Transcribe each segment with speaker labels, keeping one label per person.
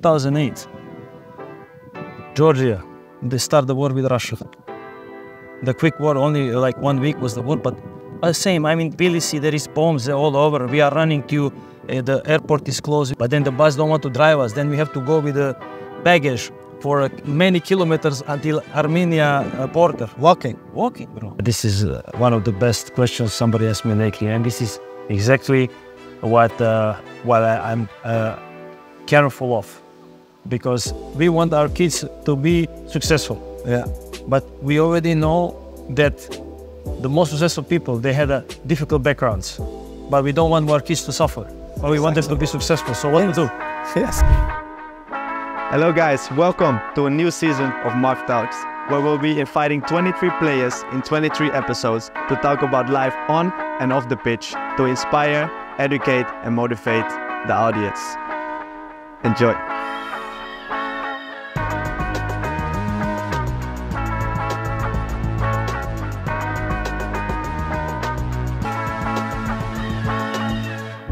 Speaker 1: 2008, Georgia, they start the war with Russia. The quick war, only like 1 week was the war, but same. I mean, Tbilisi, there is bombs all over. We are running to, the airport is closed, but then the bus don't want to drive us. Then we have to go with the baggage for many kilometers until Armenia border.
Speaker 2: Walking,
Speaker 1: bro. This is one of the best questions somebody asked me lately, and this is exactly what I'm careful of, because we want our kids to be successful.
Speaker 2: Yeah.
Speaker 1: But we already know that the most successful people, they had difficult backgrounds, but we don't want our kids to suffer. But we want them to be successful. So what do we do?
Speaker 2: Yes. Hello guys, welcome to a new season of Marc Talks, where we'll be inviting 23 players in 23 episodes to talk about life on and off the pitch, to inspire, educate and motivate the audience. Enjoy.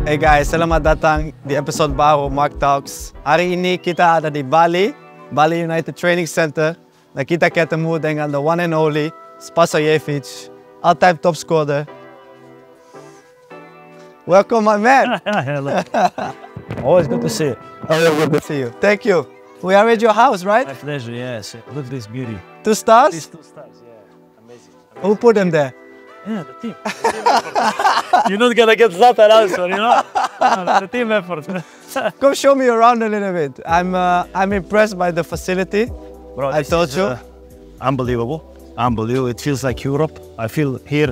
Speaker 2: Hey guys, selamat datang di episode baru Marc Talks. Hari ini kita ada di Bali United Training Center. Dan kita ketemu dengan the one and only Spasojevic, all-time top scorer. Welcome, my man.
Speaker 1: Hello. Always good to see you.
Speaker 2: Always good to see you. Thank you. We are at your house, right?
Speaker 1: My pleasure, yes. Look at this beauty.
Speaker 2: 2 stars?
Speaker 1: These 2 stars, yeah. Amazing.
Speaker 2: Who put them there?
Speaker 1: Yeah, the team. You're not gonna get Zlatan answer, you know? No, the team effort.
Speaker 2: Come show me around a little bit. I'm impressed by the facility.
Speaker 1: Bro,
Speaker 2: I told you.
Speaker 1: Unbelievable. Unbelievable. It feels like Europe. I feel here,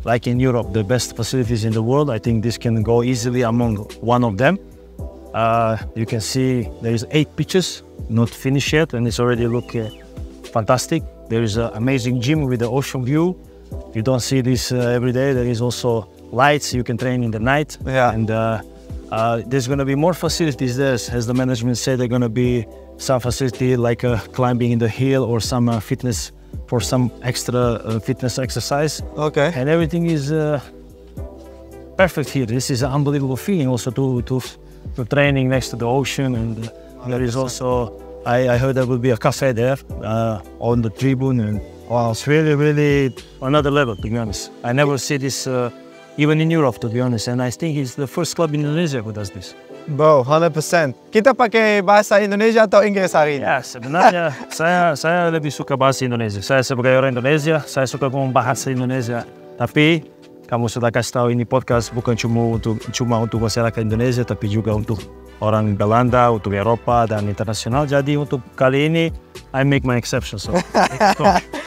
Speaker 1: like in Europe, the best facilities in the world. I think this can go easily among one of them. You can see there is 8 pitches, not finished yet, and it's already look fantastic. There is an amazing gym with the ocean view. You don't see this every day. There is also lights. You can train in the night.
Speaker 2: Yeah.
Speaker 1: And there's going to be more facilities there. As the management said, there's going to be some facility like climbing in the hill or some fitness for some extra fitness exercise.
Speaker 2: Okay.
Speaker 1: And everything is perfect here. This is an unbelievable feeling also to training next to the ocean. And there is also, I heard there will be a cafe there on the tribune. And wow, it's really, really another level, to be honest. I never see this even in Europe, to be honest. And I think it's the first club in Indonesia who does this.
Speaker 2: Bro, 100%. Kita pakai bahasa Indonesia atau Inggris hari ini?
Speaker 1: Ya, sebenarnya saya lebih suka bahasa Indonesia. Saya sebagai orang Indonesia, saya suka ngomong bahasa Indonesia. Tapi kamu sudah kasih tahu ini podcast bukan cuma untuk masyarakat Indonesia, tapi juga untuk orang Belanda, untuk Eropa dan internasional. Jadi untuk kali ini, I make my exception. So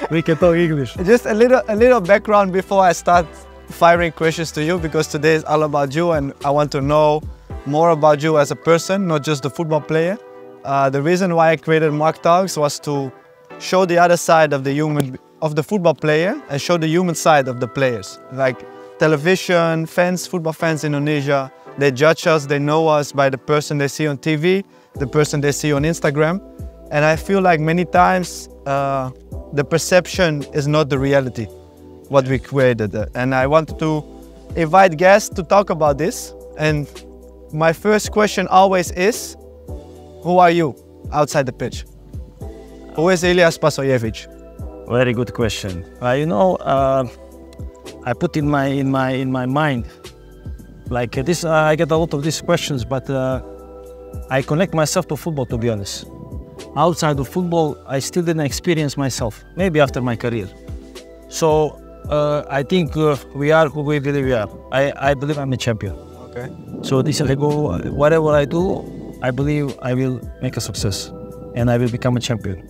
Speaker 1: we can talk English.
Speaker 2: Just a little background before I start firing questions to you, because today is all about you and I want to know more about you as a person, not just the football player. The reason why I created Marc Talks was to show the other side of the football player and show the human side of the players. Like television, football fans in Indonesia, they judge us, they know us by the person they see on TV, the person they see on Instagram. And I feel like many times the perception is not the reality, what we created. And I wanted to invite guests to talk about this. And my first question always is, who are you outside the pitch? Who is Ilija Spasojevic?
Speaker 1: Very good question. You know, I put in my mind like this. I get a lot of these questions, but I connect myself to football, to be honest. Outside of football, I still didn't experience myself. Maybe after my career. So I think we are who we believe we are. I believe I'm a champion.
Speaker 2: Okay.
Speaker 1: So this I go. Whatever I do, I believe I will make a success, and I will become a champion.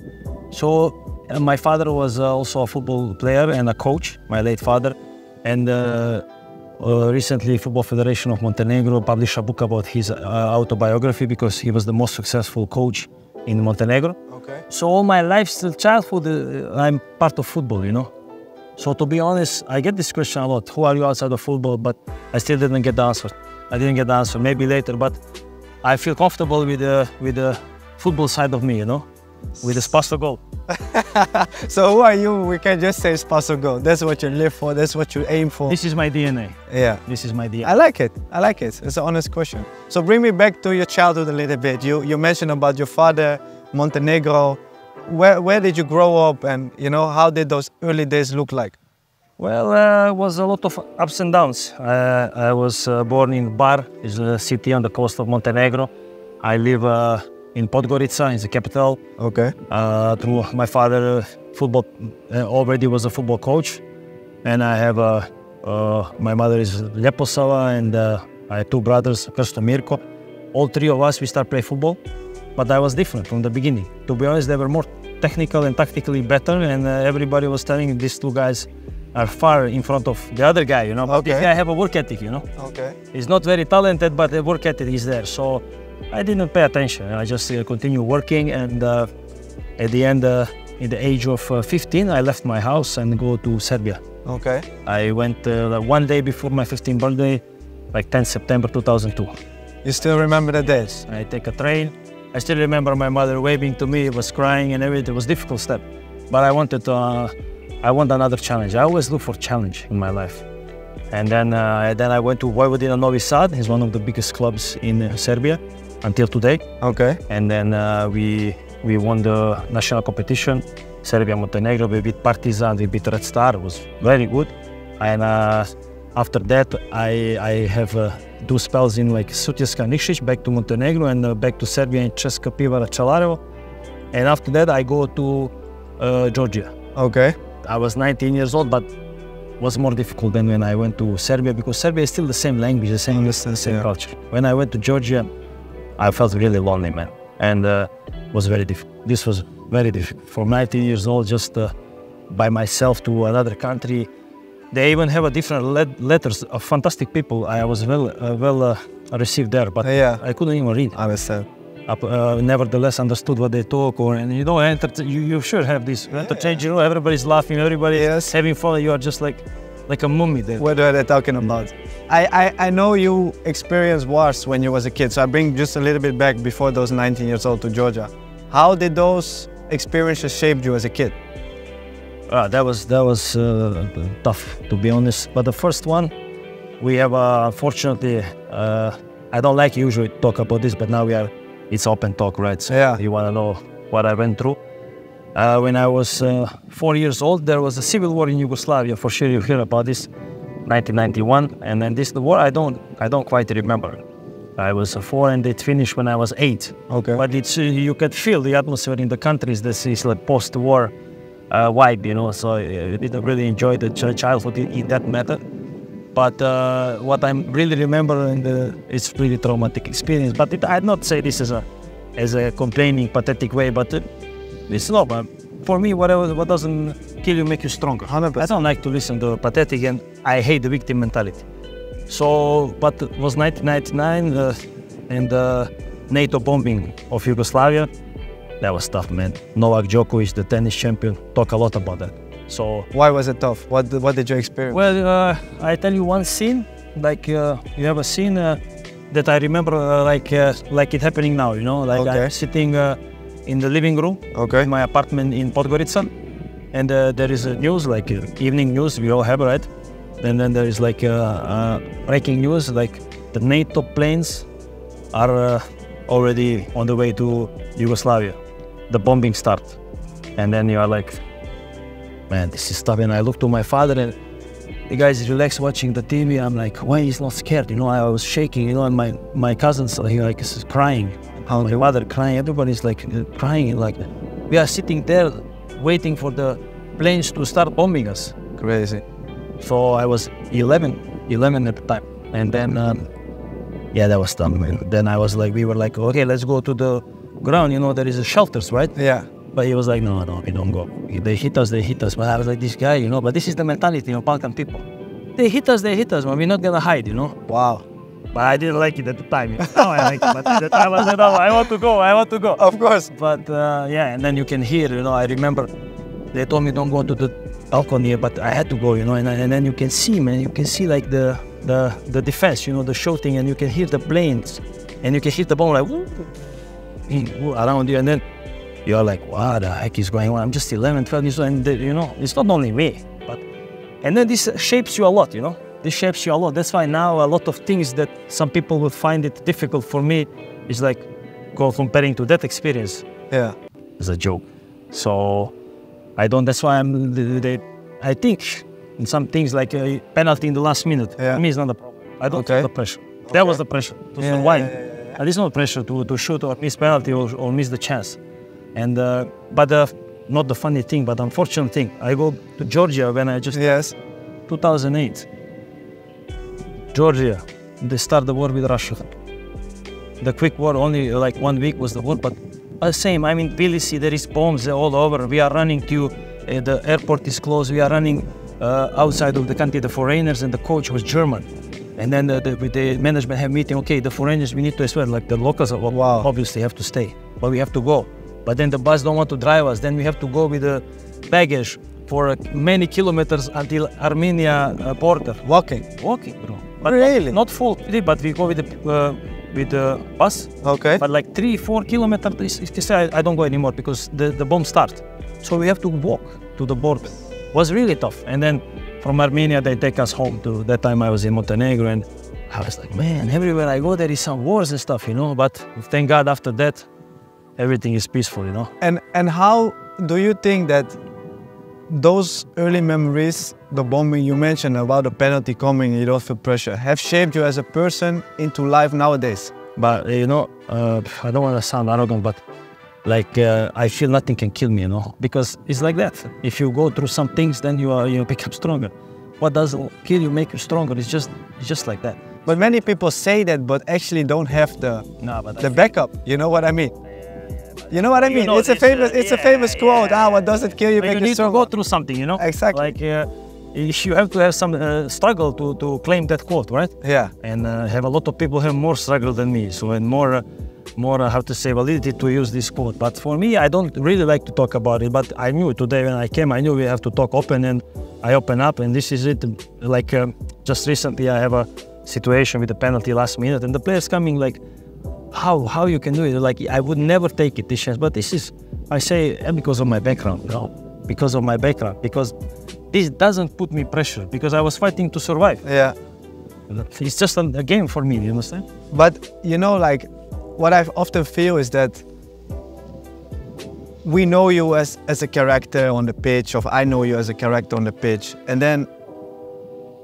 Speaker 1: So my father was also a football player and a coach. My late father, and recently Football Federation of Montenegro published a book about his autobiography, because he was the most successful coach in Montenegro.
Speaker 2: Okay.
Speaker 1: So all my life, till childhood, I'm part of football, you know. So to be honest, I get this question a lot. Who are you outside of football? But I still didn't get the answer. I didn't get the answer. Maybe later, but I feel comfortable with the football side of me, you know. with the Spaso goal.
Speaker 2: So who are you? We can just say Spaso goal. That's what you live for. That's what you aim for.
Speaker 1: This is my DNA.
Speaker 2: Yeah.
Speaker 1: This is my DNA.
Speaker 2: I like it. I like it. It's an honest question. So bring me back to your childhood a little bit. You mentioned about your father, Montenegro. Where did you grow up, and how did those early days look like?
Speaker 1: Well, it was a lot of ups and downs. I was born in Bar, is a city on the coast of Montenegro. I live in Podgorica, is the capital.
Speaker 2: Okay.
Speaker 1: Through my father, football already was a football coach, and I have my mother is Ljeposava, and I have two brothers, Krsto, Mirko. All three of us we start play football, but I was different from the beginning. To be honest, they were more technical and tactically better, and everybody was telling these two guys are far in front of the other guy, But
Speaker 2: Okay.
Speaker 1: I have a work ethic,
Speaker 2: Okay.
Speaker 1: He's not very talented, but the work ethic is there. So I didn't pay attention. I just continue working, and at the end, in the age of 15, I left my house and go to Serbia.
Speaker 2: Okay.
Speaker 1: I went one day before my 15th birthday, like 10 September 2002.
Speaker 2: You still remember the days?
Speaker 1: I take a train. I still remember my mother waving to me, was crying and everything. It was a difficult step, but I want another challenge. I always look for challenge in my life. And then I went to Vojvodina Novi Sad. It's one of the biggest clubs in Serbia until today.
Speaker 2: Okay.
Speaker 1: And then we won the national competition. Serbia, Montenegro, we beat Partizan, we beat Red Star. It was very good. And after that, I have two spells in like Sutjeska Nikšić, back to Montenegro, and back to Serbia in Česka Pivara Čelarevo. And after that, I go to Georgia.
Speaker 2: Okay.
Speaker 1: I was 19 years old, but it was more difficult than when I went to Serbia, because Serbia is still the same language, the same culture. When I went to Georgia, I felt really lonely, man, and was very difficult. This was very difficult. From 19 years old, just by myself to another country. They even have a different letters of fantastic people. I was well received there, but I couldn't even read.
Speaker 2: I understand.
Speaker 1: Nevertheless, understood what they talk, you should have this interchange. Everybody's laughing, everybody's having fun. You are just like a mummy there.
Speaker 2: What are they talking about? I know you experienced wars when you was a kid, so I bring just a little bit back before those 19 years old to Georgia. How did those experiences shape you as a kid?
Speaker 1: That was tough, to be honest. But the first one, we have unfortunately, I don't like usually talk about this, but now it's open talk, right? So you want to know what I went through. When I was 4 years old, there was a civil war in Yugoslavia. For sure you hear about this, 1991. And then the war, I don't quite remember. I was 4 and it finished when I was 8.
Speaker 2: Okay.
Speaker 1: But you could feel the atmosphere in the countries. This is like post-war vibe, so I didn't really enjoy the childhood in that matter. But what I really remember, it's really traumatic experience. But I'd not say this as a complaining, pathetic way, but it's not. For me, what doesn't kill you make you stronger.
Speaker 2: 100%.
Speaker 1: I don't like to listen to pathetic, and I hate the victim mentality. So, but it was 1999 and the NATO bombing of Yugoslavia. That was tough, man. Novak Djokovic, the tennis champion, talk a lot about that. So
Speaker 2: why was it tough? What did you experience?
Speaker 1: Well, I tell you one scene. Like you have a scene that I remember like it happening now. Like I'm sitting in the living room in my apartment in Podgorica, and there is a news, like evening news. We all have, right? And then there is like breaking news, like the NATO planes are already on the way to Yugoslavia. The bombing starts, and then you are like, man, this is tough. And I look to my father, and the guy is relaxed watching the TV. I'm like, why he's not scared? I was shaking, and my cousins like is crying. My mother crying. Everybody's like crying. Like we are sitting there waiting for the planes to start bombing us.
Speaker 2: Crazy.
Speaker 1: So I was 11 at the time, and then that was tough, man. Then I was like, we were like, okay, let's go to the ground. There is shelters, right?
Speaker 2: Yeah.
Speaker 1: But he was like, no, we don't go. They hit us. But I was like, this guy, but this is the mentality of Balkan people. They hit us, man. We're not gonna hide,
Speaker 2: Wow.
Speaker 1: But I didn't like it at the time. Now I like it, but at the time I said, no, I want to go.
Speaker 2: Of course.
Speaker 1: But and then you can hear, I remember they told me don't go to the balcony, but I had to go, and then you can see, man, you can see like the defense, the shooting, and you can hear the planes, and you can hear the bomb like woo, around you, and then you're like, what the heck is going on? I'm just 11, 12 years old, and you know, it's not only me, but, and then this shapes you a lot, you know? This shapes you a lot. That's why now a lot of things that some people would find it difficult for me is like comparing to that experience.
Speaker 2: Yeah.
Speaker 1: It's a joke. So I don't, that's why I think in some things like a penalty in the last minute, for me it's not a problem. I don't feel the pressure. That was the pressure to survive. And it's not pressure to shoot or miss penalty or miss the chance. And but not the funny thing, but unfortunate thing. I go to Georgia when I just 2008. Georgia, they start the war with Russia. The quick war, only like 1 week was the war, but same. I mean, Tbilisi, there is bombs all over. We are running to the airport is closed. We are running outside of the country. The foreigners and the coach was German. And then the management have meeting. Okay, the foreigners we need to as well. Like the locals, obviously have to stay, but we have to go. But then the bus don't want to drive us. Then we have to go with the baggage for many kilometers until Armenia border.
Speaker 2: Walking,
Speaker 1: bro. But
Speaker 2: really?
Speaker 1: Not full, but we go with the bus.
Speaker 2: Okay.
Speaker 1: But like 3-4 kilometers, I don't go anymore because the bomb start. So we have to walk to the border. It was really tough. And then from Armenia, they take us home to, that time I was in Montenegro, and I was like, man, everywhere I go, there is some wars and stuff, you know, but thank God after that, everything is peaceful, you know.
Speaker 2: And how do you think that those early memories, the bombing you mentioned about the penalty coming, you don't feel pressure, have shaped you as a person into life nowadays?
Speaker 1: But, you know, I don't want to sound arrogant, but like I feel nothing can kill me, you know, because it's like that. If you go through some things, then you become stronger. What doesn't kill you make you stronger? It's just like that.
Speaker 2: But many people say that, but actually don't have the backup. You know what I mean? You know what I mean?
Speaker 1: You know,
Speaker 2: it's a famous quote. What doesn't kill you make you stronger.
Speaker 1: You need to go through something, you know?
Speaker 2: Exactly.
Speaker 1: Like you have to have some struggle to claim that quote, right?
Speaker 2: Yeah.
Speaker 1: And have a lot of people have more struggle than me, so and more how to say validity to use this quote. But for me, I don't really like to talk about it. But I knew today when I came, I knew we have to talk open, and I open up, and this is it. Like just recently, I have a situation with the penalty last minute, and the players coming like, how you can do it? Like I would never take it this chance, but this is, I say, because of my background, you know, because of my background, because this doesn't put me pressure, because I was fighting to survive.
Speaker 2: Yeah.
Speaker 1: It's just a game for me, you understand?
Speaker 2: But you know, like what I often feel is that we know you as a character on the pitch, or I know you as a character on the pitch, and then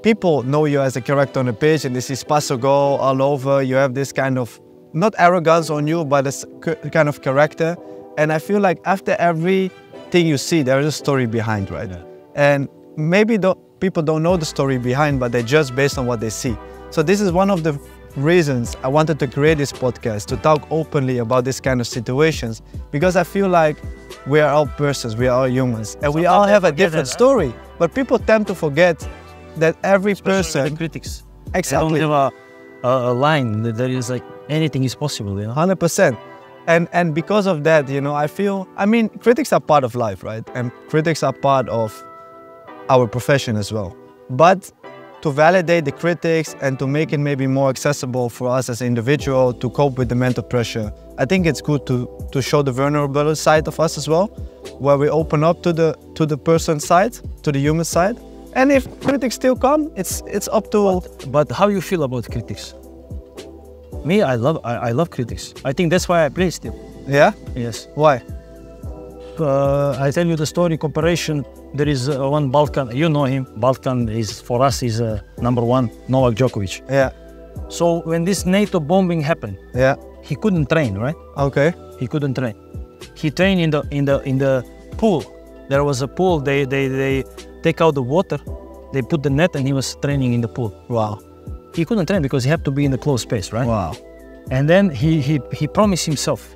Speaker 2: people know you as a character on the pitch, and they see Spaso go all over. You have this kind of, not arrogance on you, but a kind of character. And I feel like after everything you see, there is a story behind, right? Yeah. And maybe people don't know the story behind, but they judge based on what they see. So this is one of the reasons I wanted to create this podcast, to talk openly about this kind of situations, because I feel like we are all persons, we are all humans, and we all have a different story. But people tend to forget that every person...
Speaker 1: The critics.
Speaker 2: Exactly.
Speaker 1: They don't have a line that there is like, anything is possible, you know?
Speaker 2: 100%. And because of that, you know, I mean, critics are part of life, right? And critics are part of our profession as well. But to validate the critics and to make it maybe more accessible for us as an individual to cope with the mental pressure, I think it's good to show the vulnerable side of us as well, where we open up to the person side, to the human side. And if critics still come, it's up to...
Speaker 1: But how you feel about critics? Me, I love critics. I think that's why I play still.
Speaker 2: Yeah?
Speaker 1: Yes.
Speaker 2: Why?
Speaker 1: I tell you the story comparison. There is one Balkan, you know him. Balkan is, for us, is #1, Novak Djokovic.
Speaker 2: Yeah.
Speaker 1: So when this NATO bombing happened,
Speaker 2: yeah,
Speaker 1: he couldn't train, right?
Speaker 2: Okay.
Speaker 1: He couldn't train. He trained in the pool. There was a pool. They take out the water, they put the net, and he was training in the pool.
Speaker 2: Wow.
Speaker 1: He couldn't train because he had to be in the closed space, right?
Speaker 2: Wow.
Speaker 1: And then he promised himself,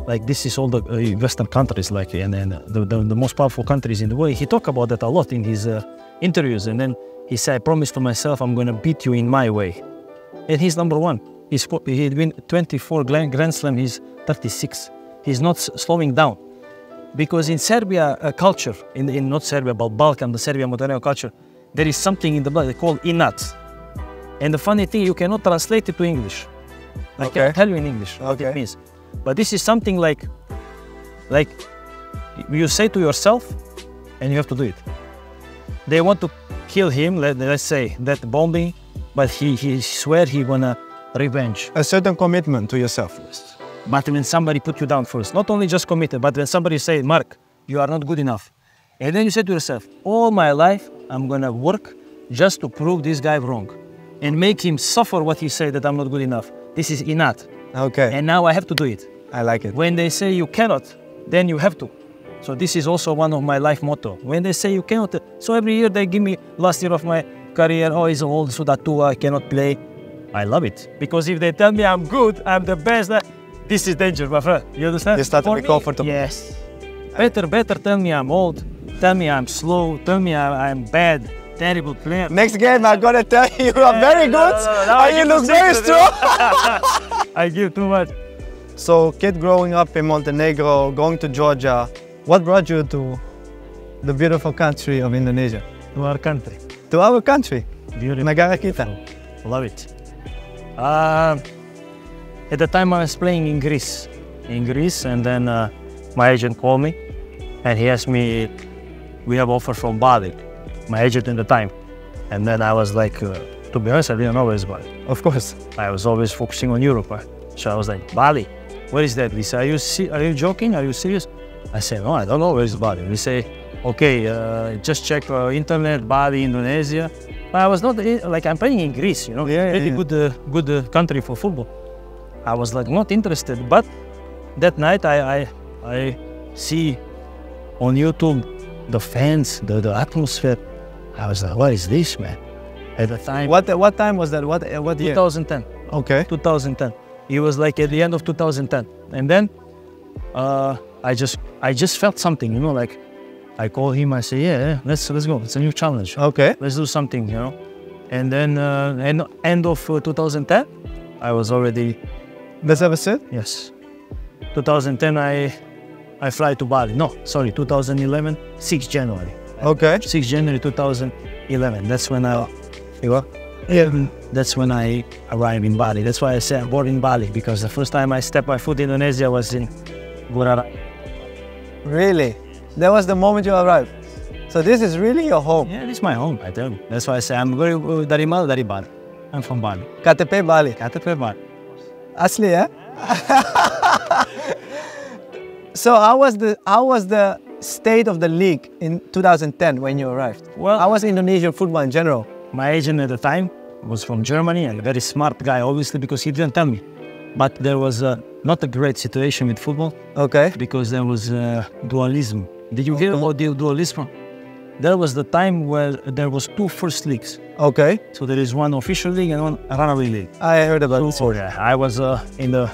Speaker 1: like this is all the Western countries, like and the most powerful countries in the world. He talked about that a lot in his interviews. And then he said, I promised to myself, I'm going to beat you in my way. And he's #1. He'd win 24 Grand Slam. He's 36. He's not slowing down. Because in Serbia culture, in not Serbia, but Balkan, the Serbia-Montenegro culture, there is something in the blood they call inat. And the funny thing, you cannot translate it to English. I can't tell you in English what it means. But this is something like like you say to yourself, and you have to do it. They want to kill him, let's say, that bombing, but he swear he gonna revenge.
Speaker 2: A certain commitment to yourself.
Speaker 1: But when somebody put you down first, not only just committed, but when somebody say, Marc, you are not good enough. And then you say to yourself, all my life, I'm gonna work just to prove this guy wrong and make him suffer what he said that I'm not good enough. This is innate.
Speaker 2: Okay.
Speaker 1: And now I have to do it.
Speaker 2: I like it.
Speaker 1: When they say you cannot, then you have to. So this is also one of my life motto. When they say you cannot, so every year they give me last year of my career, oh, he's old, sudah, I cannot play. I love it. Because if they tell me I'm good, I'm the best, this is danger, my friend. You understand?
Speaker 2: You start to be comfortable.
Speaker 1: Yes. Better tell me I'm old, tell me I'm slow, tell me I'm bad, terrible player.
Speaker 2: Next game, I'm gonna tell you you are very good and you look very strong.
Speaker 1: I give too much.
Speaker 2: So, kid growing up in Montenegro, going to Georgia, what brought you to the beautiful country of Indonesia?
Speaker 1: To our country.
Speaker 2: To our country?
Speaker 1: Beautiful.
Speaker 2: Negara kita.
Speaker 1: Love it. At the time I was playing in Greece. And then my agent called me and he asked me, we have offer from Bali, my agent at the time. And then I was like, to be honest, I didn't know where it's Bali.
Speaker 2: Of course.
Speaker 1: I was always focusing on Europe. So I was like, Bali, where is that? He said, are you joking? Are you serious? I said, no, I don't know where is Bali. He say, okay, just check internet, Bali, Indonesia. But I was not, like I'm playing in Greece, you know, pretty good country for football. I was like not interested, but that night I see on YouTube the fans, the atmosphere. I was like, what is this, man? At the time.
Speaker 2: What time was that? What year?
Speaker 1: 2010.
Speaker 2: Okay.
Speaker 1: 2010. It was like at the end of 2010. And then I just felt something, you know, like I call him, I say, yeah, let's go. It's a new challenge.
Speaker 2: Okay.
Speaker 1: Let's do something, you know. And then end of 2010, I was already.
Speaker 2: That's ever said?
Speaker 1: Yes. 2010, I fly to Bali. No, sorry, 2011, 6 January.
Speaker 2: Okay.
Speaker 1: 6 January 2011. That's when that's when I arrived in Bali. That's why I say I'm born in Bali, because the first time I stepped my foot in Indonesia was in Gurara.
Speaker 2: Really? That was the moment you arrived? So this is really your home?
Speaker 1: Yeah, this is my home, I tell you. That's why I say I'm very dari Bali. I'm from Bali.
Speaker 2: KTP Bali?
Speaker 1: KTP Bali.
Speaker 2: Asli, yeah? So how was the state of the league in 2010 when you arrived?
Speaker 1: Well,
Speaker 2: how was Indonesian football in general?
Speaker 1: My agent at the time was from Germany, and a very smart guy, obviously, because he didn't tell me. But there was not a great situation with football.
Speaker 2: Okay.
Speaker 1: Because there was dualism. Did you hear about the dualism? There was the time where there was 2 first leagues.
Speaker 2: Okay.
Speaker 1: So there is one official league and one runaway league.
Speaker 2: I heard about this.
Speaker 1: So yeah, I was in the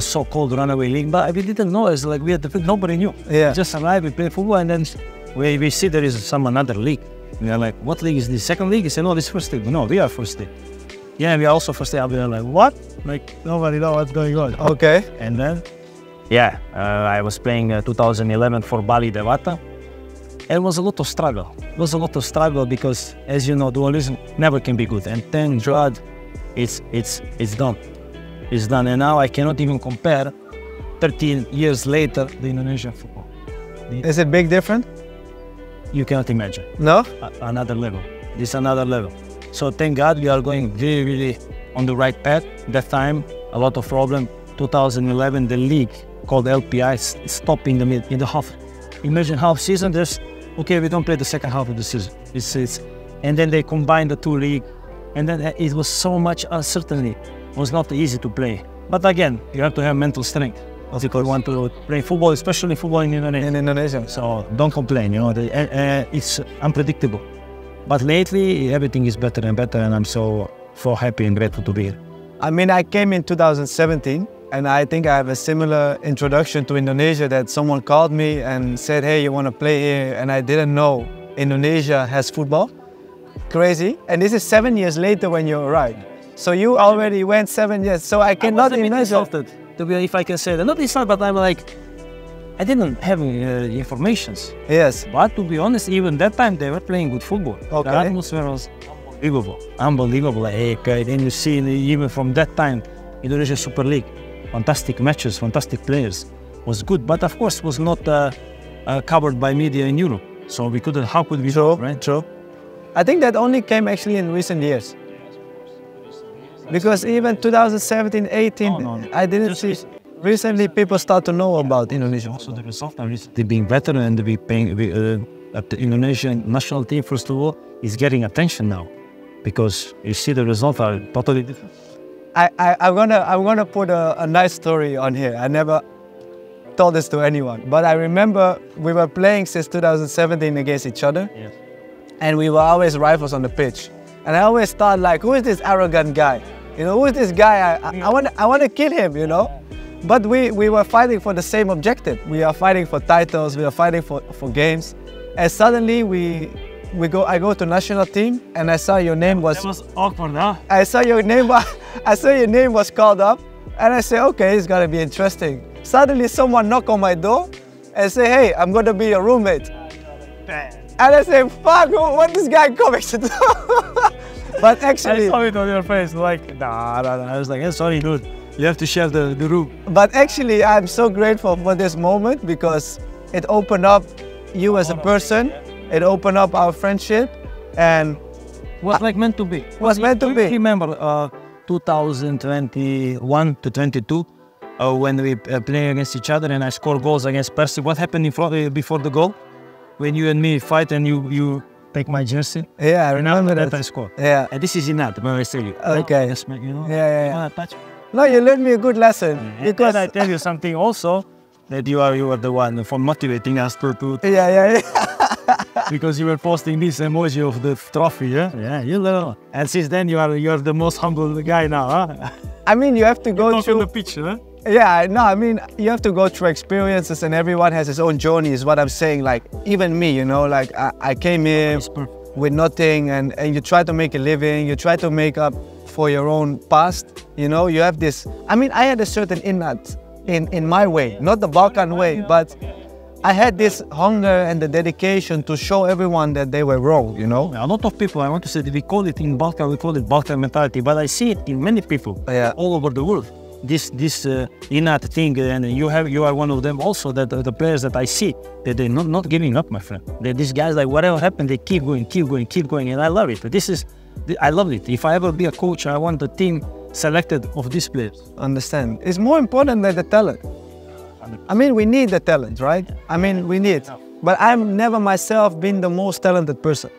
Speaker 1: so-called runaway league, but we didn't know. It's like nobody knew.
Speaker 2: Yeah.
Speaker 1: We just arrived, we play football, and then we see there is another league. We are like, what league is this? Second league? He said, no, this is first league. No, we are first league. Yeah, we are also first league. We are like, what? Like, nobody knows what's going on.
Speaker 2: Okay.
Speaker 1: And then, yeah, I was playing 2011 for Bali Devata. It was a lot of struggle. It was a lot of struggle because, as you know, dualism never can be good. And thank God, it's done. It's done. And now I cannot even compare 13 years later the Indonesian football.
Speaker 2: Is it big different?
Speaker 1: You cannot imagine.
Speaker 2: No?
Speaker 1: Another level. This is another level. So thank God we are going really, really on the right path. That time, a lot of problem. 2011, the league called LPI stopped in the half. Imagine half season, okay, we don't play the second half of the season. And then they combined the 2 league. And then it was so much uncertainty. It was not easy to play. But again, you have to have mental strength. If you want to play football, especially football in Indonesia.
Speaker 2: In Indonesia.
Speaker 1: So don't complain, you know, it's unpredictable. But lately, everything is better and better, and I'm so happy and grateful to be here.
Speaker 2: I mean, I came in 2017, and I think I have a similar introduction to Indonesia, that someone called me and said, hey, you want to play here? And I didn't know Indonesia has football. Crazy. And this is 7 years later when you arrived. So you already went 7 years. So I cannot imagine.
Speaker 1: If I can say that. Not insult, but I'm like, I didn't have information.
Speaker 2: Yes.
Speaker 1: But to be honest, even that time they were playing good football.
Speaker 2: Okay.
Speaker 1: The atmosphere was unbelievable. Then you see, even from that time, Indonesia Super League, fantastic matches, fantastic players. was good, but of course was not covered by media in Europe. So we couldn't. How could we?
Speaker 2: True,
Speaker 1: right?
Speaker 2: true. I think that only came actually in recent years. Because even 2017, 18,
Speaker 1: No.
Speaker 2: I didn't see. Recently, people start to know about Indonesia.
Speaker 1: Also, the result are recently being better, and we paying at the Indonesian national team. First of all, is getting attention now, because you see the results are totally different.
Speaker 2: I'm gonna put a nice story on here. I never told this to anyone, but I remember we were playing since 2017 against each other,
Speaker 1: Yes.
Speaker 2: and we were always rivals on the pitch. And I always thought, like, who is this arrogant guy? You know, who is this guy? I want to kill him, you know? But we were fighting for the same objective. We are fighting for titles, we are fighting for games. And suddenly I go to national team, and I saw your name was...
Speaker 1: That was awkward, huh?
Speaker 2: I saw your name was called up, and I said, okay, it's gonna be interesting. Suddenly someone knock on my door and say, hey, I'm gonna be your roommate. And I say, fuck, what this guy coming to do? But actually...
Speaker 1: I saw it on your face, like, nah. I was like, hey, sorry, dude, you have to share the room.
Speaker 2: But actually, I'm so grateful for this moment, because it opened up you as a person, it opened up our friendship, and...
Speaker 1: Was like meant to be.
Speaker 2: Was meant to be.
Speaker 1: Remember 2021 to 22, when we play against each other and I score goals against Percy. What happened in front, before the goal? When you and me fight and you take my jersey?
Speaker 2: Yeah, I remember
Speaker 1: that I scored.
Speaker 2: Yeah.
Speaker 1: And this is enough, when I say you.
Speaker 2: Okay.
Speaker 1: Yes, man, you know?
Speaker 2: Yeah.
Speaker 1: Touch.
Speaker 2: No, you learned me a good lesson.
Speaker 1: Because I tell you something also, that you are the one for motivating us to
Speaker 2: Yeah.
Speaker 1: because you were posting this emoji of the trophy, yeah? Yeah, you learn. And since then you are the most humble guy now, huh?
Speaker 2: I mean, you have to go through
Speaker 1: the pitch, huh?
Speaker 2: Yeah, no, I mean, you have to go through experiences, and everyone has his own journey, is what I'm saying. Like, even me, you know, like I came here with nothing, and you try to make a living, you try to make up for your own past, you know, you have this, I mean, I had a certain innate in my way, not the Balkan way, but I had this hunger and the dedication to show everyone that they were wrong, you know?
Speaker 1: A lot of people, I want to say, we call it in Balkan, we call it Balkan mentality, but I see it in many people all over the world. This innate thing, and you are one of them also, that the players that I see, that they're not giving up, my friend. These guys, like, whatever happened, they keep going, and I love it. I love it. If I ever be a coach, I want the team selected of these players.
Speaker 2: Understand. It's more important than the talent. I mean, we need the talent, right? I mean, we need. But I'm never myself been the most talented person.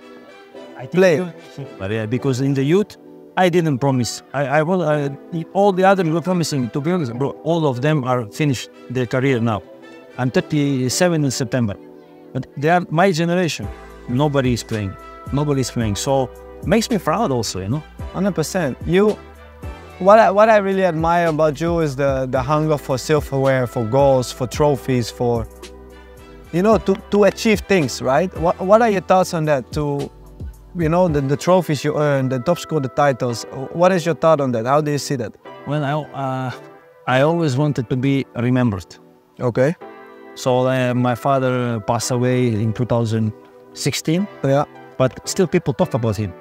Speaker 1: I think
Speaker 2: Player.
Speaker 1: But yeah, because in the youth, I didn't promise. All the others were promising, to be honest, bro. All of them are finished their career now. I'm 37 in September. But they are my generation. Nobody is playing. So makes me proud also, you know.
Speaker 2: 100%. What I really admire about you is the hunger for silverware, for goals, for trophies, for, you know, to achieve things, right? What are your thoughts on that? You know, the trophies you earn, the top score, the titles. What is your thought on that? How do you see that?
Speaker 1: Well, I always wanted to be remembered.
Speaker 2: Okay.
Speaker 1: So my father passed away in 2016.
Speaker 2: Yeah.
Speaker 1: But still people talk about him.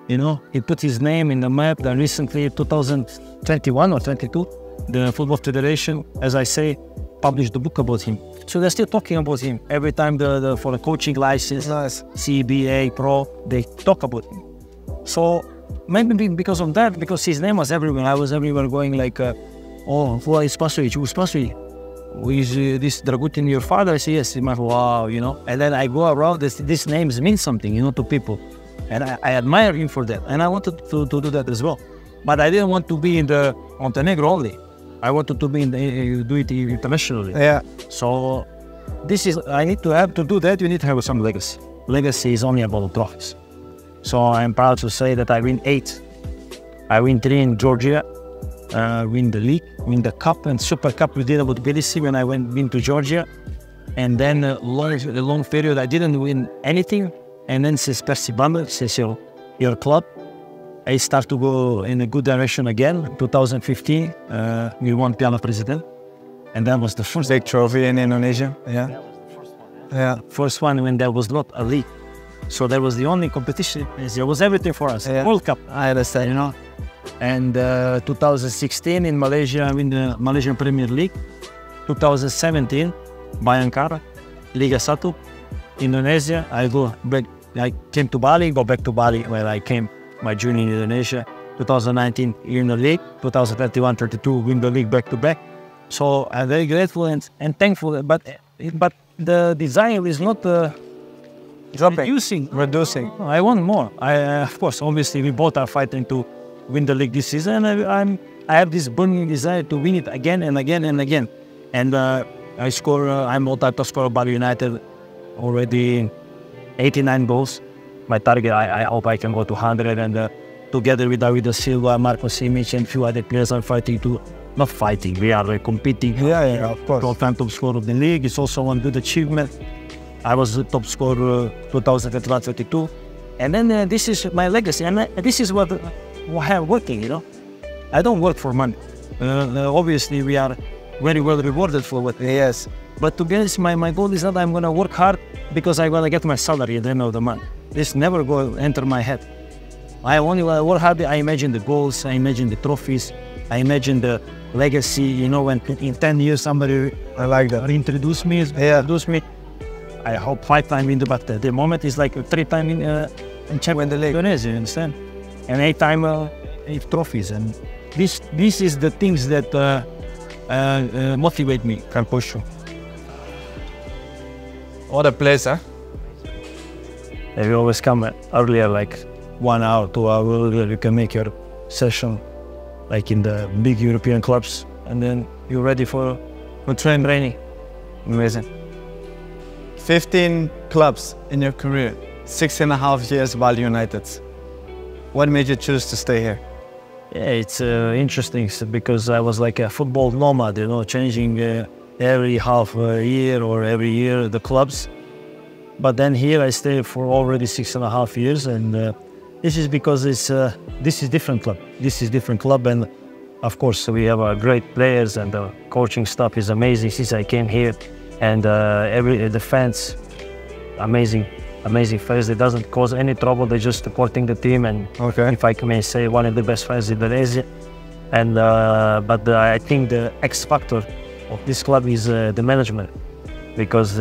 Speaker 1: You know, he put his name in the map. Then recently, 2021 or 22, the Football Federation, as I say, published a book about him. So they're still talking about him. Every time for a coaching license,
Speaker 2: nice.
Speaker 1: CBA, Pro, they talk about him. So maybe because of that, because his name was everywhere. I was everywhere going like, oh, who is Spasojevic? Who's Spasojevic? Who is this Dragutin, your father? I say, yes. Wow, you know. And then I go around, these names mean something, you know, to people. And I admire him for that. And I wanted to do that as well. But I didn't want to be in the Montenegro only. I wanted to be do it internationally.
Speaker 2: Yeah.
Speaker 1: So I need to do that. You need to have some legacy. Legacy is only about trophies. So I'm proud to say that I win 8. I win 3 in Georgia. Win the league, win the cup and Super Cup. We did about Tbilisi when I went to Georgia. And then a long period I didn't win anything. And then since Percy Bumble, since your club, I start to go in a good direction again. 2015, we won Piala President. And that was the first
Speaker 2: big trophy in Indonesia. Yeah.
Speaker 1: That was the first one.
Speaker 2: Yeah.
Speaker 1: First one when there was not a league. So that was the only competition. There was everything for us.
Speaker 2: Yeah.
Speaker 1: World Cup.
Speaker 2: I understand.
Speaker 1: You know. And 2016 in Malaysia, I win the Malaysian Premier League. 2017, Bayangkara, Liga 1, Indonesia. I go back. I came to Bali, go back to Bali where I came my journey in Indonesia. 2019 in the league, 2021-32 win the league back to back. So I'm very grateful and thankful. But the desire is not reducing. I want more. Of course, obviously we both are fighting to win the league this season. I have this burning desire to win it again and again and again. And I score. I'm all-time scorer of Bali United already. 89 goals. My target, I hope I can go to 100, and together with David Silva, Marco Simic, and a few other players are fighting to, not fighting, we are competing.
Speaker 2: Yeah, of course.
Speaker 1: All-time top scorer of the league. It's also one good achievement. I was the top scorer 2021-32. And then this is my legacy, and this is what I'm working, you know. I don't work for money. Obviously, we are very well rewarded for what.
Speaker 2: Yes.
Speaker 1: But to be honest, my goal is not I'm going to work hard because I'm going to get my salary at the end of the month. This never go enter my head. I only work hard. I imagine the goals, I imagine the trophies, I imagine the legacy. You know, when in 10 years somebody introduce me. I hope 5 times in the, but the moment is like 3 times in champion the league. Indonesia, you understand? And 8 times 8 trophies. And this is the things that motivate me, can push you.
Speaker 2: What a place, huh?
Speaker 1: If you always come earlier, like 1 hour, 2 hours earlier, you can make your session like in the big European clubs, and then you're ready for training. Amazing.
Speaker 2: 15 clubs in your career, 6.5 years Bali United. What made you choose to stay here?
Speaker 1: Yeah, it's interesting because I was like a football nomad, you know, changing every half a year or every year the clubs. But then here I stay for already 6.5 years, and this is because this is different club. This is different club, and of course we have great players, and the coaching staff is amazing since I came here, and the fans, amazing fans. It doesn't cause any trouble. They're just supporting the team, and if I may say, one of the best fans in Indonesia. And but I think the X factor of this club is the management, because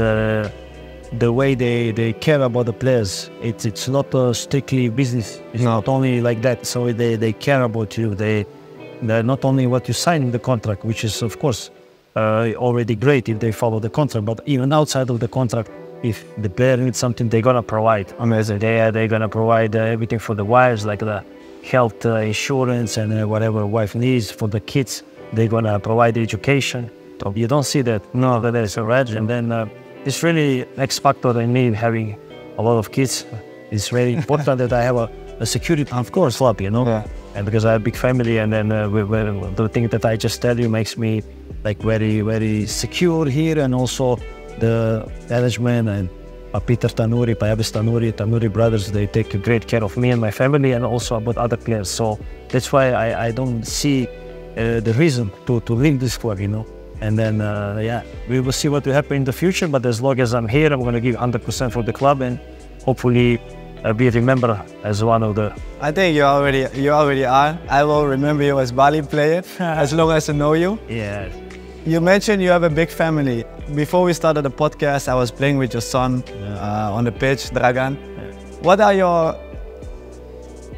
Speaker 1: the way they care about the players, it's not strictly business. It's not only like that. So they care about you. They're not only what you sign in the contract, which is of course already great if they follow the contract, but even outside of the contract, if the player needs something, they're gonna provide. Amazing. They're gonna provide everything for the wives, like the health insurance and whatever wife needs. For the kids, they're gonna provide education. You don't see that. No, that is a red. And then it's really X factor in me having a lot of kids. It's very important that I have a security, of course, club, you know. Yeah. And because I have a big family, and then the thing that I just tell you makes me like very, very secure here, and also the management and Peter Tanuri, Payabes Tanuri brothers, they take great care of me and my family, and also about other players. So that's why I don't see the reason to leave this club, you know. And then, yeah, we will see what will happen in the future. But as long as I'm here, I'm going to give 100% for the club, and hopefully be remembered as one of the...
Speaker 2: I think you already are. I will remember you as Bali player as long as I know you.
Speaker 1: Yeah.
Speaker 2: You mentioned you have a big family. Before we started the podcast, I was playing with your son on the pitch, Dragan. Yeah. What are your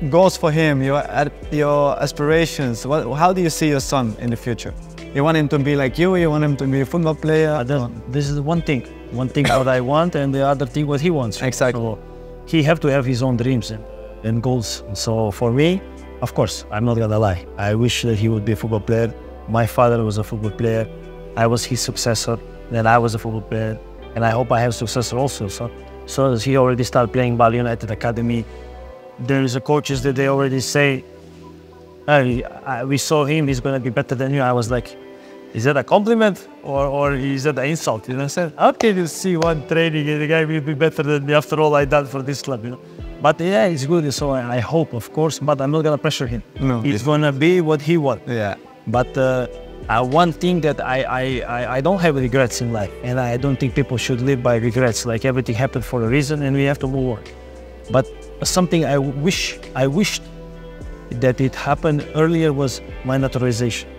Speaker 2: goals for him, your aspirations? How do you see your son in the future? You want him to be like you? You want him to be a football player?
Speaker 1: This is one thing what I want, and the other thing what he wants.
Speaker 2: Exactly.
Speaker 1: So he have to have his own dreams and goals. So for me, of course, I'm not gonna lie. I wish that he would be a football player. My father was a football player. I was his successor. Then I was a football player, and I hope I have a successor also. So he already started playing Bali United Academy. There is a coaches that they already say, hey, we saw him, he's gonna be better than you. I was like, is that a compliment or is that an insult? You know what I'm saying? How can you see one training and the guy will be better than me after all I done for this club, you know? But yeah, it's good. So I hope, of course, but I'm not gonna pressure him.
Speaker 2: No,
Speaker 1: he's gonna be what he wants.
Speaker 2: Yeah.
Speaker 1: But one thing that I don't have regrets in life, and I don't think people should live by regrets. Like everything happened for a reason, and we have to move on. But something I wished that it happened earlier was my naturalization.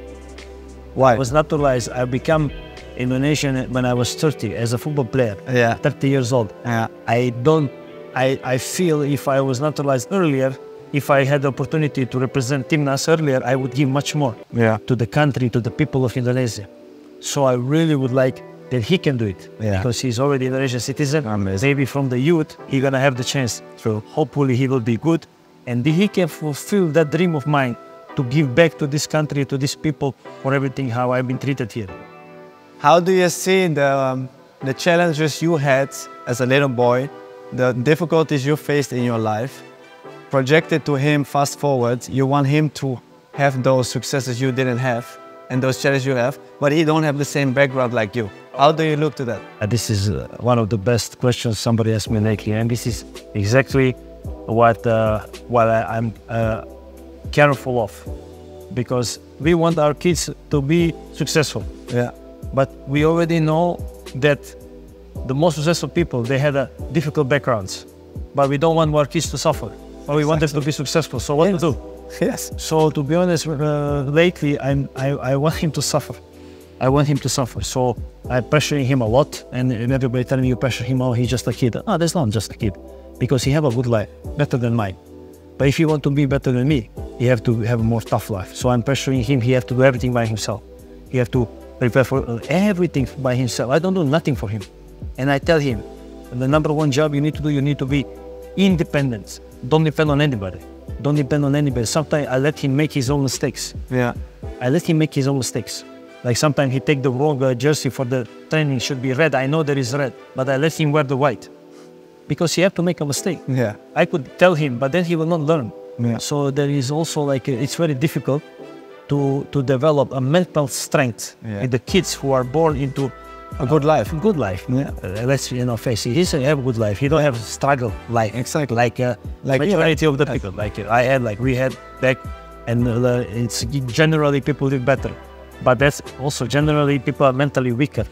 Speaker 2: Why?
Speaker 1: I was naturalized. I become Indonesian when I was 30 as a football player.
Speaker 2: Yeah.
Speaker 1: 30 years old.
Speaker 2: Yeah.
Speaker 1: I feel if I was naturalized earlier, if I had the opportunity to represent Timnas earlier, I would give much more to the country, to the people of Indonesia. So I really would like that he can do it because he's already an Indonesian citizen.
Speaker 2: Amazing.
Speaker 1: Maybe from the youth, he's gonna have the chance.
Speaker 2: True.
Speaker 1: Hopefully he will be good and he can fulfill that dream of mine to give back to this country, to these people for everything how I've been treated here.
Speaker 2: How do you see the challenges you had as a little boy, the difficulties you faced in your life, projected to him fast forward? You want him to have those successes you didn't have and those challenges you have, but he don't have the same background like you. How do you look to that?
Speaker 1: This is one of the best questions somebody asked me lately, and this is exactly what I'm careful of, because we want our kids to be successful.
Speaker 2: Yeah.
Speaker 1: But we already know that the most successful people, they had difficult backgrounds, but we don't want our kids to suffer. But we want them to be successful. So what to do?
Speaker 2: Yes.
Speaker 1: So to be honest, lately I want him to suffer. I want him to suffer. So I'm pressuring him a lot, and everybody telling me you pressure him, oh, he's just a kid. No, that's not just a kid, because he have a good life, better than mine. But if you want to be better than me, you have to have a more tough life. So I'm pressuring him. He have to do everything by himself. He have to prepare for everything by himself. I don't do nothing for him. And I tell him, the number one job you need to do, you need to be independent. Don't depend on anybody. Don't depend on anybody. Sometimes I let him make his own mistakes.
Speaker 2: Yeah.
Speaker 1: I let him make his own mistakes. Like sometimes he take the wrong jersey for the training, should be red. I know there is red, but I let him wear the white. Because he have to make a mistake.
Speaker 2: Yeah.
Speaker 1: I could tell him, but then he will not learn.
Speaker 2: Yeah.
Speaker 1: So there is also like, it's very difficult to develop a mental strength in the kids who are born into
Speaker 2: a good life.
Speaker 1: Good life. Yeah. Let's face it. He doesn't have a good life. He don't have a struggle life.
Speaker 2: Exactly.
Speaker 1: Like majority of the people. Like I had, like we had back, and it's generally people live better, but that's also generally people are mentally weaker,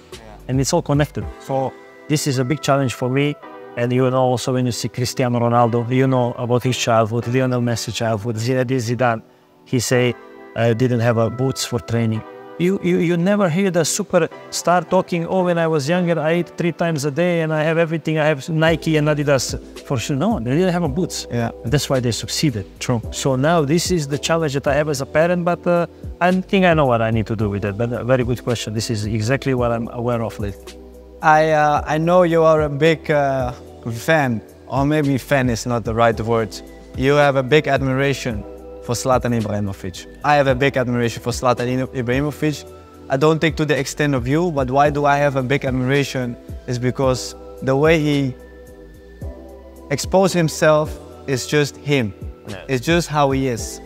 Speaker 1: and it's all connected. So this is a big challenge for me. And you know also when you see Cristiano Ronaldo, you know about his childhood, Lionel Messi childhood, Zinedine Zidane. He say didn't have boots for training. You never hear the superstar talking, oh, when I was younger, I ate 3 times a day and I have everything. I have Nike and Adidas for sure. No, they didn't have boots.
Speaker 2: Yeah.
Speaker 1: And that's why they succeeded.
Speaker 2: True.
Speaker 1: So now this is the challenge that I have as a parent, but I think I know what I need to do with it. But a very good question. This is exactly what I'm aware of lately.
Speaker 2: I know you are a big fan, or maybe fan is not the right word. You have a big admiration for Zlatan Ibrahimovic. I have a big admiration for Zlatan Ibrahimovic. I don't think to the extent of you, but why do I have a big admiration is because the way he exposed himself is just him. Yeah. It's just how he is.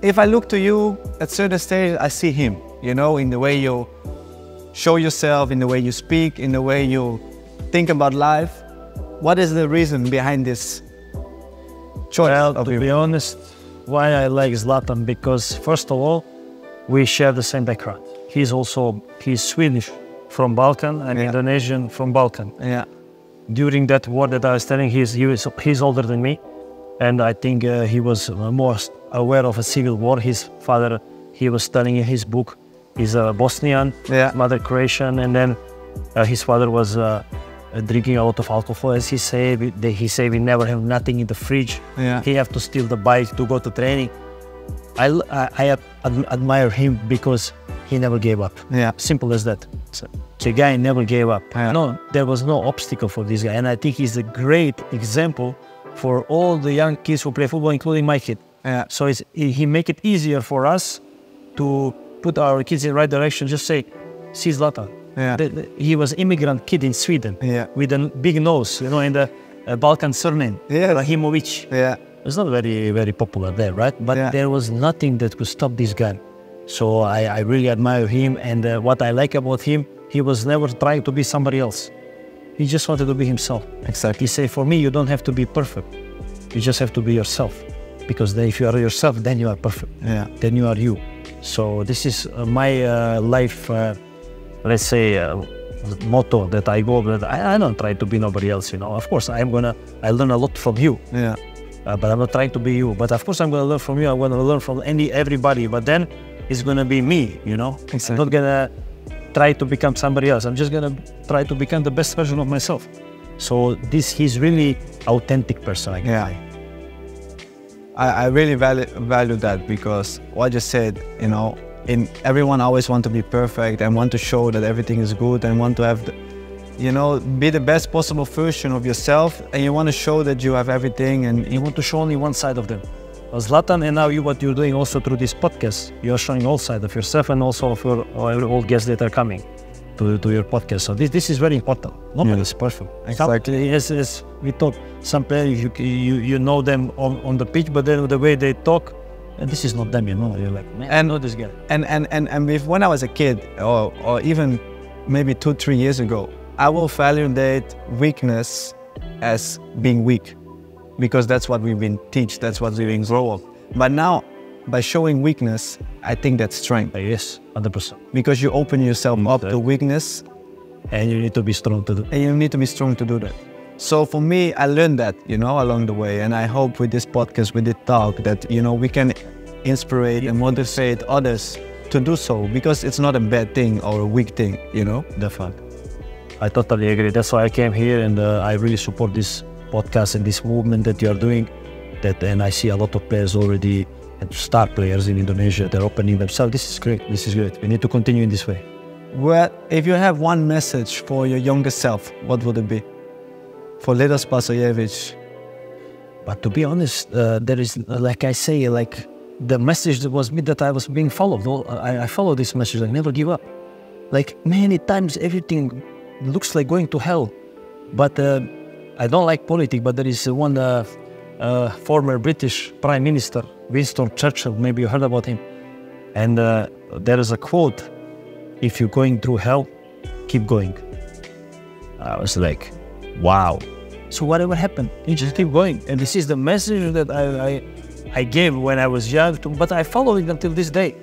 Speaker 2: If I look to you at certain stages, I see him, you know, in the way you show yourself, in the way you speak, in the way you think about life. What is the reason behind this choice?
Speaker 1: Well, to be honest, why I like Zlatan, because first of all, we share the same background. He's Swedish from Balkan and Indonesian from Balkan.
Speaker 2: Yeah.
Speaker 1: During that war that I was telling, he's older than me, and I think he was more aware of a civil war. His father, he was studying in his book, he's a Bosnian, mother Croatian, and then his father was drinking a lot of alcohol, as he say. He say we never have nothing in the fridge.
Speaker 2: Yeah.
Speaker 1: He have to steal the bike to go to training. I admire him because he never gave up.
Speaker 2: Yeah.
Speaker 1: Simple as that. So, the guy never gave up.
Speaker 2: Yeah.
Speaker 1: No, there was no obstacle for this guy, and I think he's a great example for all the young kids who play football, including my kid.
Speaker 2: Yeah.
Speaker 1: So he make it easier for us to put our kids in the right direction. Just say, see Zlatan.
Speaker 2: Yeah.
Speaker 1: He was immigrant kid in Sweden with a big nose, you know, and a Balkan surname, Rahimovic.
Speaker 2: Yeah.
Speaker 1: It's not very, very popular there, right? But there was nothing that could stop this guy. So I really admire him, and what I like about him, he was never trying to be somebody else. He just wanted to be himself.
Speaker 2: Exactly.
Speaker 1: He said, for me, you don't have to be perfect. You just have to be yourself. Because then if you are yourself, then you are perfect.
Speaker 2: Yeah.
Speaker 1: Then you are you. So this is my life, let's say, motto that I go with. I don't try to be nobody else, you know. Of course, I learn a lot from you.
Speaker 2: Yeah.
Speaker 1: But I'm not trying to be you. But of course, I'm going to learn from you. I'm going to learn from everybody. But then it's going to be me, you know.
Speaker 2: Exactly.
Speaker 1: I'm not going to try to become somebody else. I'm just gonna try to become the best version of myself. So he's really authentic person, I guess.
Speaker 2: Yeah. I really value that, because what you said, you know, everyone always want to be perfect and want to show that everything is good and want to have, you know, be the best possible version of yourself, and you want to show that you have everything, and
Speaker 1: You want to show only one side of them. Zlatan, and now what you're doing also through this podcast, you're showing all sides of yourself and also of all guests that are coming to your podcast. So this is very important. Nobody is perfect.
Speaker 2: Exactly.
Speaker 1: As we talk, some players you know them on the pitch, but then the way they talk, and this is not them, you know. You're like, man, I know this guy.
Speaker 2: And when I was a kid, or even maybe 2-3 years ago, I will validate weakness as being weak, because that's what we've been taught, that's what we've been grown up. But now, by showing weakness, I think that's strength.
Speaker 1: Yes, 100%.
Speaker 2: Because you open yourself up to weakness,
Speaker 1: and you need to be strong to do.
Speaker 2: and you need to be strong to do that. So for me, I learned that, you know, along the way, and I hope with this podcast, with this talk, that, you know, we can inspire and motivate others to do so, because it's not a bad thing or a weak thing, you know.
Speaker 1: Definitely. I totally agree. That's why I came here, and I really support this podcast and this movement that you are doing. And I see a lot of players already, and star players in Indonesia, they're opening themselves. This is great. This is great. We need to continue in this way.
Speaker 2: Well, if you have one message for your younger self, what would it be? For Ilija Spasojevic.
Speaker 1: But to be honest, there is, like I say, like the message that was me, that I was being followed. I follow this message, like never give up. Like many times everything looks like going to hell. But I don't like politics, but there is one former British Prime Minister, Winston Churchill, maybe you heard about him. And there is a quote, if you're going through hell, keep going. I was like, wow. So whatever happened, you just keep going. And this is the message that I gave when I was young, but I follow it until this day.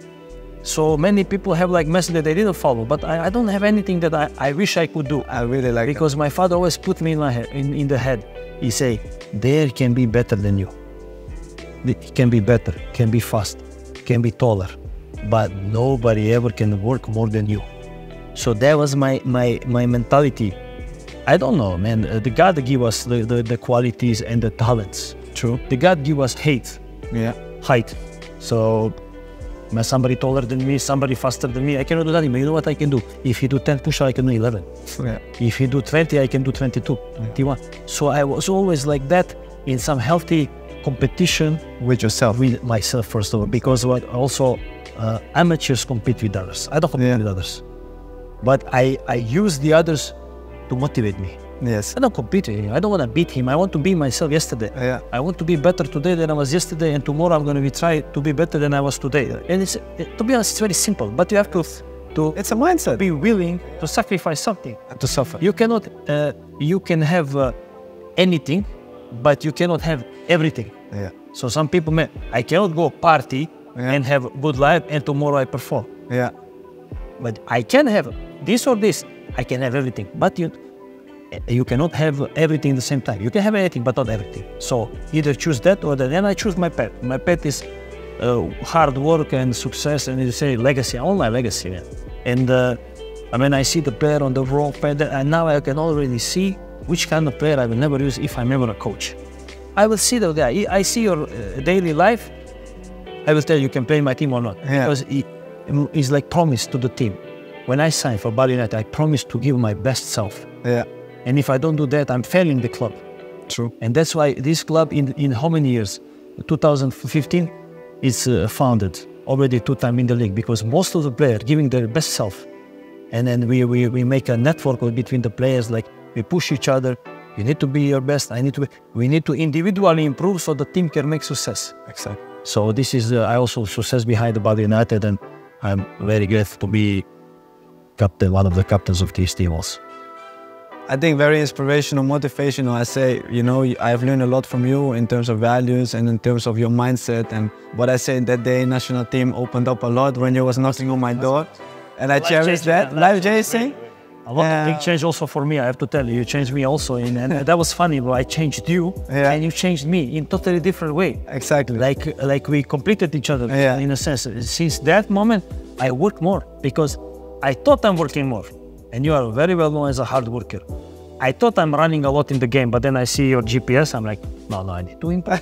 Speaker 1: So many people have like message that they didn't follow, but I don't have anything that I wish I could do.
Speaker 2: I really like
Speaker 1: because my father always put me in my head, in the head. He say, there can be better than you. It can be better, can be fast, can be taller, but nobody ever can work more than you. So that was my mentality. I don't know, man. The God give us the qualities and the talents.
Speaker 2: True.
Speaker 1: The God give us height. So somebody taller than me, somebody faster than me, I cannot do that. But you know what I can do? If you do 10 push-ups, I can do 11.
Speaker 2: Yeah.
Speaker 1: If you do 20, I can do 22, 21. So I was always like that, in some healthy competition
Speaker 2: with yourself.
Speaker 1: With myself, first of all, because also amateurs compete with others. I don't compete with others, but I use the others to motivate me.
Speaker 2: Yes.
Speaker 1: I don't compete with him. I don't want to beat him. I want to be myself yesterday.
Speaker 2: Yeah.
Speaker 1: I want to be better today than I was yesterday, and tomorrow I'm going to try to be better than I was today. And to be honest, it's very simple, but you have to
Speaker 2: it's a mindset.
Speaker 1: Be willing to sacrifice something.
Speaker 2: To suffer.
Speaker 1: You cannot, you can have anything, but you cannot have everything.
Speaker 2: Yeah.
Speaker 1: So some people, I cannot go party and have a good life, and tomorrow I perform.
Speaker 2: Yeah.
Speaker 1: But I can have this or this. I can have everything, but you cannot have everything at the same time. You can have anything, but not everything. So either choose that or that. And I choose my path. My path is hard work and success, and you say legacy. I want my legacy, man. And I see the player on the wrong path, and now I can already see which kind of player I will never use if I'm ever a coach. I will see the guy. I see your daily life. I will tell you can play in my team or not.
Speaker 2: Yeah.
Speaker 1: Because it's like promise to the team. When I signed for Bali United, I promised to give my best self.
Speaker 2: Yeah.
Speaker 1: And if I don't do that, I'm failing the club.
Speaker 2: True.
Speaker 1: And that's why this club in how many years? 2015 is founded, already 2 times in the league, because most of the players giving their best self. And then we make a network between the players, like we push each other. You need to be your best, we need to individually improve so the team can make success.
Speaker 2: Exactly.
Speaker 1: So this is I also success behind the Bali United, and I'm very grateful to be captain, one of the captains of this team also.
Speaker 2: I think very inspirational, motivational. I say, I've learned a lot from you in terms of values and in terms of your mindset. And what I said that day, national team opened up a lot when you was knocking on my door. And I cherish that. Life changing.
Speaker 1: A lot of big change also for me, I have to tell you. You changed me also, and that was funny, bro. I changed you, and you changed me in totally different way.
Speaker 2: Exactly.
Speaker 1: Like we completed each other in a sense. Since that moment, I work more, because I thought I'm working more, and you are very well known as a hard worker. I thought I'm running a lot in the game, but then I see your GPS. I'm like, no, I need to improve.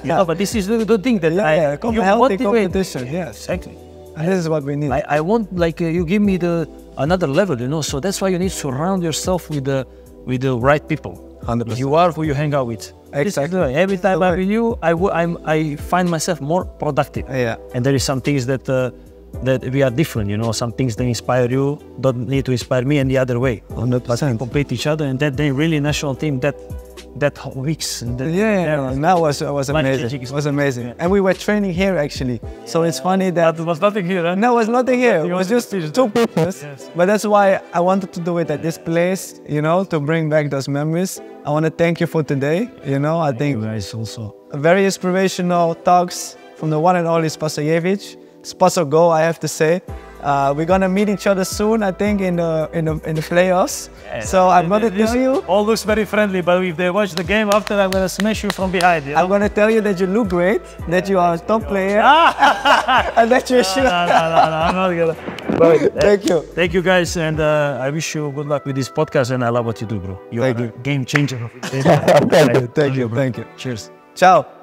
Speaker 1: But this is the thing that
Speaker 2: healthy competition. Yes,
Speaker 1: exactly.
Speaker 2: And this is what we need.
Speaker 1: I want you give me another level, So that's why you need to surround yourself with the right people.
Speaker 2: 100%.
Speaker 1: You are who you hang out with.
Speaker 2: Exactly.
Speaker 1: Every time I'm with you, I find myself more productive.
Speaker 2: Yeah.
Speaker 1: And there is some things that we are different, Some things that inspire you don't need to inspire me, and the other way.
Speaker 2: 100%.
Speaker 1: But we complete each other, and that they really national team that weeks. And
Speaker 2: that was amazing. It was amazing. Yeah. And we were training here actually. So it's funny that
Speaker 1: there was nothing here. Huh?
Speaker 2: No, it was nothing here. It was just 2 people. Yes. But that's why I wanted to do it at this place, to bring back those memories. I want to thank you for today. I think
Speaker 1: you guys also
Speaker 2: very inspirational talks from the one and only Spasojevic. Spaso go, I have to say. We're gonna meet each other soon, I think, in the playoffs. Yeah, so I'm gonna tell you.
Speaker 1: All looks very friendly, but if they watch the game after, I'm gonna smash you from behind.
Speaker 2: I'm gonna tell you that you look great, that you are a top player, and that you're sure.
Speaker 1: No, I'm not gonna.
Speaker 2: Thank you.
Speaker 1: Thank you, guys, and I wish you good luck with this podcast. And I love what you do, bro. You're a game changer.
Speaker 2: Thank you.
Speaker 1: Cheers.
Speaker 2: Ciao.